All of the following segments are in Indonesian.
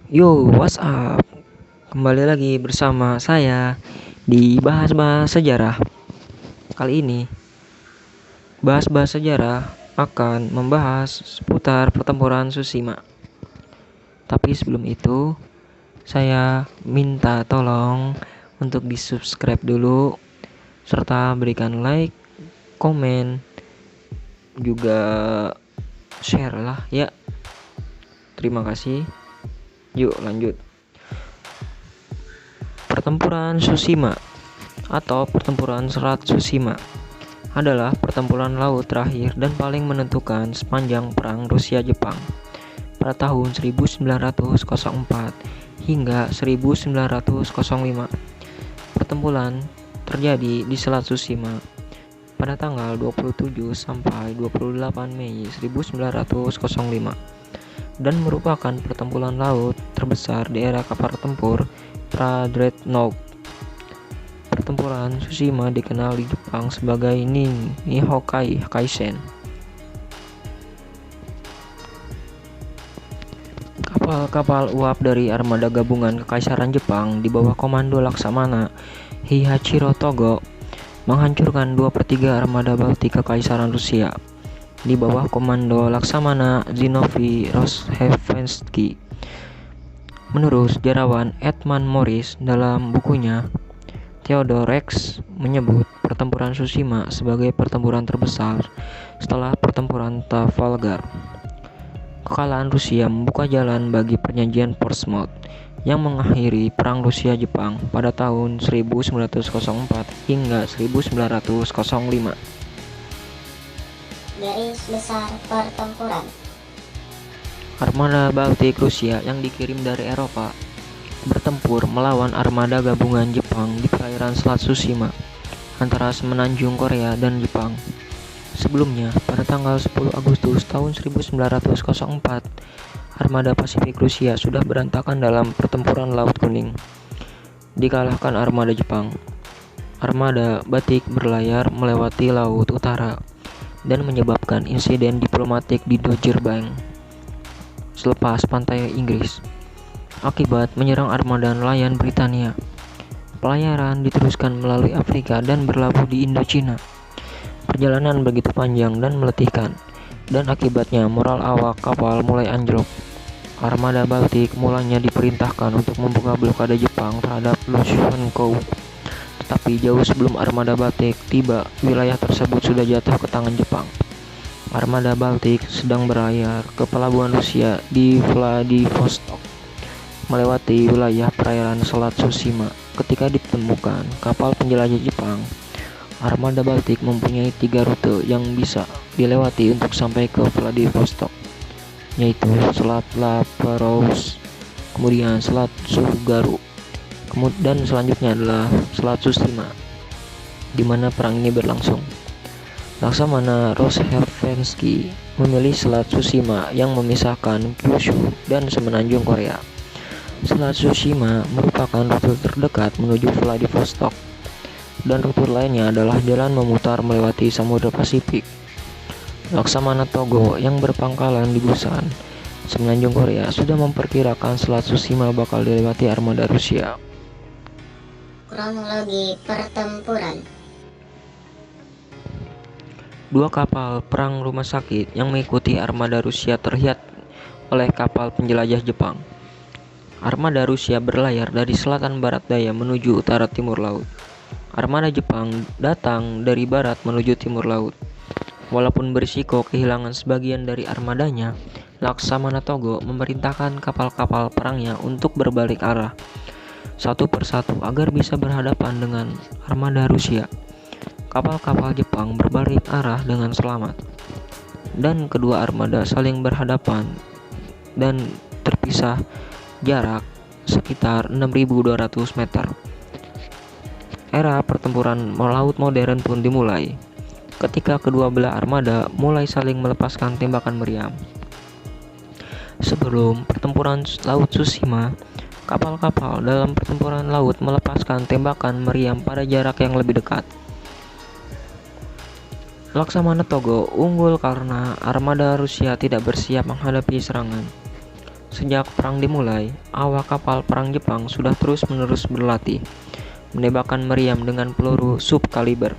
Yo, what's up? Kembali lagi bersama saya di Bahas-Bahas Sejarah. Kali ini, Bahas-Bahas Sejarah akan membahas seputar pertempuran Tsushima. Tapi sebelum itu, saya minta tolong untuk di-subscribe dulu, serta berikan like, komen, juga share lah ya. Terima kasih. Yuk lanjut. Pertempuran Tsushima atau pertempuran Selat Tsushima adalah pertempuran laut terakhir dan paling menentukan sepanjang perang Rusia-Jepang pada tahun 1904 hingga 1905. Pertempuran terjadi di Selat Tsushima pada tanggal 27 sampai 28 Mei 1905 dan merupakan pertempuran laut terbesar di era kapal tempur pra-dreadnought. Pertempuran Tsushima dikenal di Jepang sebagai Nihokai Kaisen. Kapal-kapal uap dari armada gabungan Kekaisaran Jepang di bawah komando Laksamana Heihachiro Togo menghancurkan 2/3 armada Baltik Kekaisaran Rusia di bawah komando Laksamana Zinovy Rozhevensky. Menurut sejarawan Edmund Morris dalam bukunya, Theodore Rex menyebut pertempuran Tsushima sebagai pertempuran terbesar setelah pertempuran Trafalgar. Kekalahan Rusia membuka jalan bagi perjanjian Portsmouth yang mengakhiri perang Rusia-Jepang pada tahun 1904 hingga 1905. Garis besar pertempuran. Armada Baltik Rusia yang dikirim dari Eropa bertempur melawan armada gabungan Jepang di perairan Selat Tsushima antara semenanjung Korea dan Jepang. Sebelumnya, pada tanggal 10 Agustus tahun 1904, armada Pasifik Rusia sudah berantakan dalam pertempuran Laut Kuning, dikalahkan armada Jepang. Armada Baltik berlayar melewati Laut Utara dan menyebabkan insiden diplomatik di Dogger Bank selepas pantai Inggris. Akibat menyerang armada nelayan Britania, pelayaran diteruskan melalui Afrika dan berlabuh di Indochina. Perjalanan begitu panjang dan meletihkan, dan akibatnya moral awak kapal mulai anjlok. Armada Baltik mulanya diperintahkan untuk membuka blokade Jepang terhadap Luzhenkou. Tetapi jauh sebelum armada Baltik tiba, wilayah tersebut sudah jatuh ke tangan Jepang. Armada Baltik sedang berlayar ke pelabuhan Rusia di Vladivostok, melewati wilayah perairan Selat Tsushima. Ketika ditemukan kapal penjelajah Jepang, armada Baltik mempunyai 3 rute yang bisa dilewati untuk sampai ke Vladivostok, yaitu Selat La Perouse, kemudian Selat Tsugaru, dan selanjutnya adalah Selat Tsushima, di mana perang ini berlangsung. Laksamana Rozhevensky memilih Selat Tsushima yang memisahkan Kyushu dan semenanjung Korea. Selat Tsushima merupakan rute terdekat menuju Vladivostok, dan rute lainnya adalah jalan memutar melewati Samudra Pasifik. Laksamana Togo yang berpangkalan di Busan, semenanjung Korea, sudah memperkirakan Selat Tsushima bakal dilewati armada Rusia. Kronologi pertempuran. 2 kapal perang rumah sakit yang mengikuti armada Rusia terlihat oleh kapal penjelajah Jepang. Armada Rusia berlayar dari selatan barat daya menuju utara timur laut. Armada Jepang datang dari barat menuju timur laut. Walaupun berisiko kehilangan sebagian dari armadanya, Laksamana Togo memerintahkan kapal-kapal perangnya untuk berbalik arah satu persatu agar bisa berhadapan dengan armada Rusia. Kapal-kapal Jepang berbalik arah dengan selamat, dan kedua armada saling berhadapan dan terpisah jarak sekitar 6.200 meter. Era pertempuran laut modern pun dimulai ketika kedua belah armada mulai saling melepaskan tembakan meriam. Sebelum pertempuran Laut Tsushima, kapal-kapal dalam pertempuran laut melepaskan tembakan meriam pada jarak yang lebih dekat. Laksamana Togo unggul karena armada Rusia tidak bersiap menghadapi serangan. Sejak perang dimulai, awak kapal perang Jepang sudah terus-menerus berlatih menembakkan meriam dengan peluru subkaliber.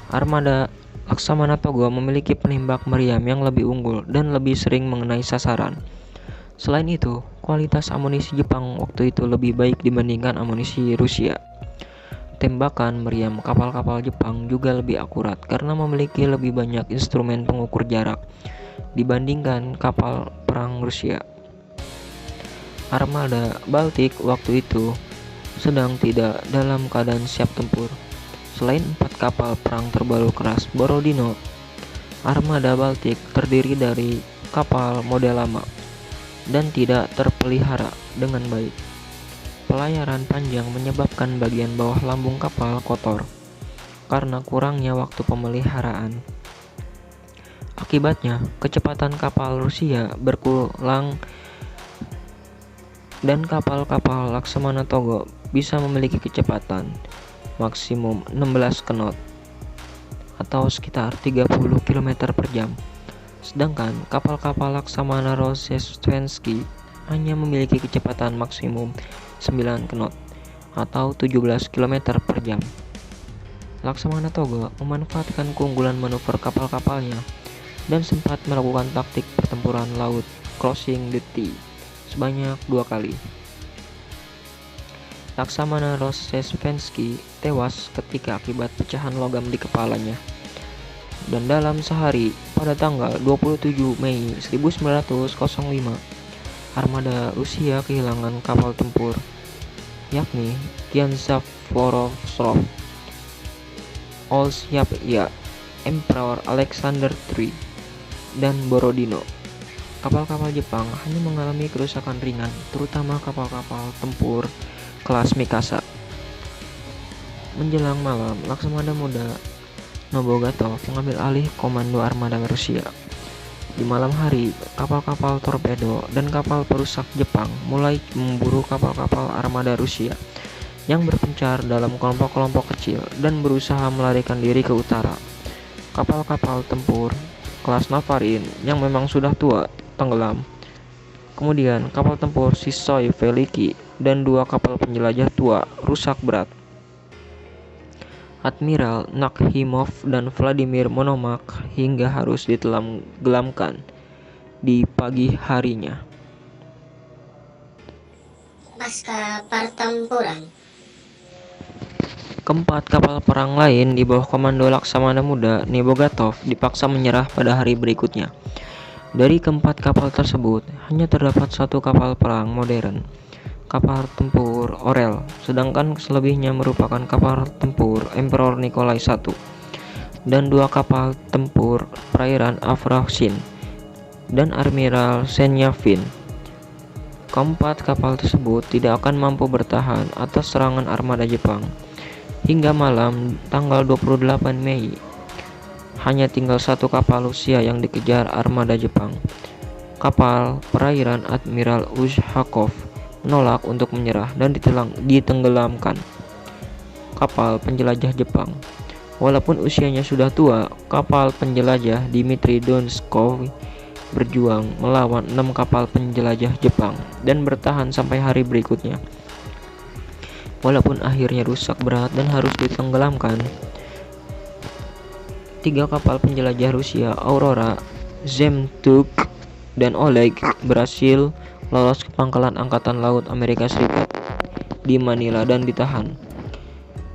Armada Laksamana Togo memiliki penembak meriam yang lebih unggul dan lebih sering mengenai sasaran. Selain itu, kualitas amunisi Jepang waktu itu lebih baik dibandingkan amunisi Rusia. Tembakan meriam kapal-kapal Jepang juga lebih akurat karena memiliki lebih banyak instrumen pengukur jarak dibandingkan kapal perang Rusia. Armada Baltik waktu itu sedang tidak dalam keadaan siap tempur. Selain 4 kapal perang terbaru keras Borodino, Armada Baltik terdiri dari kapal model lama dan tidak terpelihara dengan baik. Pelayaran panjang menyebabkan bagian bawah lambung kapal kotor karena kurangnya waktu pemeliharaan. Akibatnya, kecepatan kapal Rusia berkurang dan kapal-kapal Laksamana Togo bisa memiliki kecepatan maksimum 16 knot atau sekitar 30 km per jam. Sedangkan kapal-kapal Laksamana Rozhestvensky hanya memiliki kecepatan maksimum 9 knot atau 17 km per jam. Laksamana Togo memanfaatkan keunggulan manuver kapal-kapalnya dan sempat melakukan taktik pertempuran laut crossing the T sebanyak 2 kali. Laksamana Rozhestvensky tewas ketika akibat pecahan logam di kepalanya. Dan dalam sehari, pada tanggal 27 Mei 1905, armada Rusia kehilangan kapal tempur, yakni Kian-Zaporozhov, Olshyapya, Emperor Alexander III, dan Borodino. Kapal-kapal Jepang hanya mengalami kerusakan ringan, terutama kapal-kapal tempur kelas Mikasa. Menjelang malam, Laksamana Muda Nobogatov mengambil alih komando armada Rusia. Di malam hari, kapal-kapal torpedo dan kapal perusak Jepang mulai memburu kapal-kapal armada Rusia yang berpencar dalam kelompok-kelompok kecil dan berusaha melarikan diri ke utara. Kapal-kapal tempur kelas Navarin yang memang sudah tua tenggelam. Kemudian kapal tempur Sissoy Veliki dan 2 kapal penjelajah tua rusak berat. Admiral Nakhimov dan Vladimir Monomakh hingga harus ditenggelamkan di pagi harinya. Pasca pertempuran. Keempat kapal perang lain di bawah komando Laksamana Muda Nebogatov dipaksa menyerah pada hari berikutnya. Dari keempat kapal tersebut, hanya terdapat 1 kapal perang modern, kapal tempur Orel, sedangkan selebihnya merupakan kapal tempur Emperor Nikolai I, dan 2 kapal tempur perairan Avrasin dan Admiral Senyavin. Keempat kapal tersebut tidak akan mampu bertahan atas serangan armada Jepang. Hingga malam tanggal 28 Mei, hanya tinggal 1 kapal Rusia yang dikejar armada Jepang. Kapal perairan Admiral Ushakov menolak untuk menyerah dan ditenggelamkan. Kapal penjelajah Jepang. Walaupun usianya sudah tua, kapal penjelajah Dmitri Donskov berjuang melawan 6 kapal penjelajah Jepang dan bertahan sampai hari berikutnya. Walaupun akhirnya rusak berat dan harus ditenggelamkan, 3 kapal penjelajah Rusia, Aurora, Zemtuk, dan Oleg, berhasil lolos ke pangkalan Angkatan Laut Amerika Serikat di Manila dan ditahan.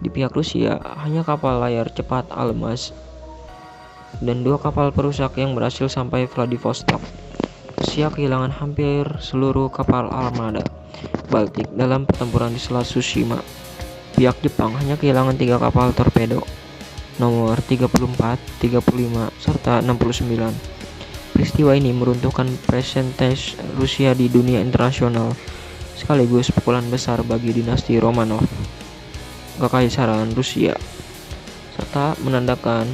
Di pihak Rusia, hanya kapal layar cepat Almaz dan 2 kapal perusak yang berhasil sampai Vladivostok. Rusia kehilangan hampir seluruh kapal armada Baltik dalam pertempuran di Selat Tsushima. Pihak Jepang hanya kehilangan 3 kapal torpedo nomor 34, 35, serta 69. Peristiwa ini meruntuhkan presentase Rusia di dunia internasional, sekaligus pukulan besar bagi dinasti Romanov, Kekaisaran Rusia, serta menandakan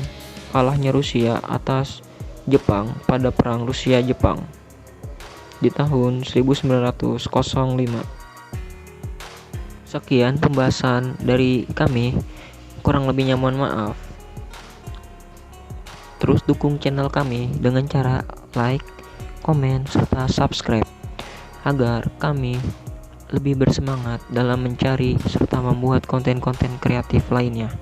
kalahnya Rusia atas Jepang pada Perang Rusia-Jepang di tahun 1905. Sekian pembahasan dari kami, kurang lebihnya mohon maaf. Terus dukung channel kami dengan cara like, komen, serta subscribe. agar kami lebih bersemangat dalam mencari serta membuat konten-konten kreatif lainnya.